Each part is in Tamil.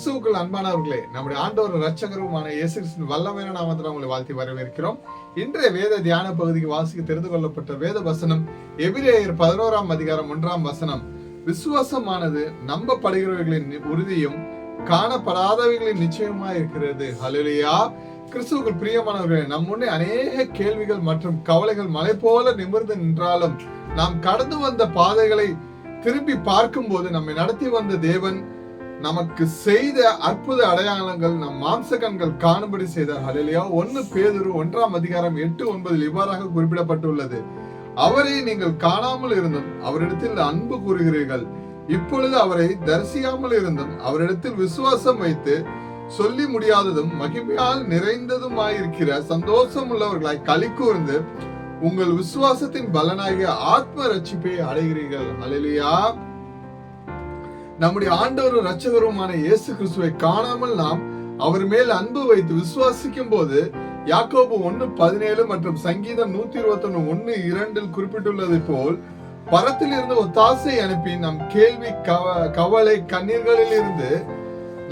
கிறிஸ்துவுக்குள் அன்பானவர்களே, நம்முடைய ஆண்டவர் இரட்சகருமான இயேசு கிறிஸ்துவின் வல்லமையான நாமத்தில் உங்களை வாழ்த்தி வரவேற்கிறோம். இன்றைய வேத தியான பகுதிக்கு வாசிக்க தெரிந்து கொள்ளப்பட்ட வேத வசனம் எபிரேயர் 11ஆம் அதிகாரம் 1ஆம் வசனம். விசுவாசமானது நம்பப்படுகிறவர்களின் உறுதியும் காணப்படாதவைகளின் நிச்சயமா இருக்கிறது. ஹல்லேலூயா. கிறிஸ்துவுக்குள் பிரியமானவர்களே, நம் முன்னே அநேக கேள்விகள் மற்றும் கவலைகள் மலை போல நிமிர்ந்து நின்றாலும் நாம் கடந்து வந்த பாதைகளை திரும்பி பார்க்கும் போது நம்மை நடத்தி வந்த தேவன் நமக்கு செய்த அற்புத அடையாளங்கள் நம் மாம்ச கண்கள் காணும்படி செய்தார். ஹல்லேலூயா. 1 பேதுரு 1ஆம் அதிகாரம் 8-9 இவ்வாறாக குறிப்பிடப்பட்டுள்ளது. அவரை நீங்கள் காணாமல் இருந்தும் அவரிடத்தில் அன்பு கூறுகிறீர்கள். இப்பொழுது அவரை தரிசியாமல் இருந்தும் அவரிடத்தில் விசுவாசம் வைத்து சொல்லி முடியாததும் மகிமையால் நிறைந்ததுமாயிருக்கிற சந்தோஷம் உள்ளவர்களாய் களி கூர்ந்து உங்கள் விசுவாசத்தின் பலனாகிய ஆத்ம ரட்சிப்பை அடைகிறீர்கள். ஹல்லேலூயா. நம்முடைய ஆண்டவரும் இரட்சகருமான இயேசு கிறிஸ்துவை காணாமல் நாம் அவர் மேல் அன்பு வைத்து விசுவாசிக்கும் போது யாக்கோபு 1:17 மற்றும் சங்கீதம் 121:1-2 குறிப்பிட்டுள்ளது போல் பரத்தில் இருந்து ஒத்தாசை அனுப்பி நம் கேள்வி கவலை கண்ணீர்களில் இருந்து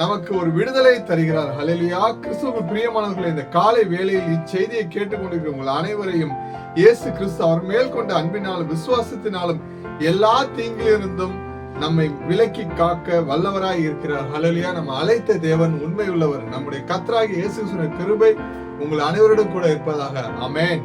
நமக்கு ஒரு விடுதலை தருகிறார். ஹல்லேலூயா. கிறிஸ்துவுக்கு பிரியமானவர்களே, இந்த காலை வேளையில் இச்செய்தியை கேட்டுக்கொண்டிருக்கிற உங்கள் அனைவரையும் இயேசு கிறிஸ்து அவர் மேல் கொண்ட அன்பினாலும் விசுவாசத்தினாலும் எல்லா தீங்கிலிருந்தும் நம்மை விலக்கி காக்க வல்லவராய் இருக்கிறார். ஹல்லேலூயா. நம்ம அழைத்த தேவன் உண்மை உள்ளவர். நம்முடைய கர்த்தராகிய இயேசு கிறிஸ்துவின் கிருபை உங்கள் அனைவருடன் கூட இருப்பதாக. ஆமென்.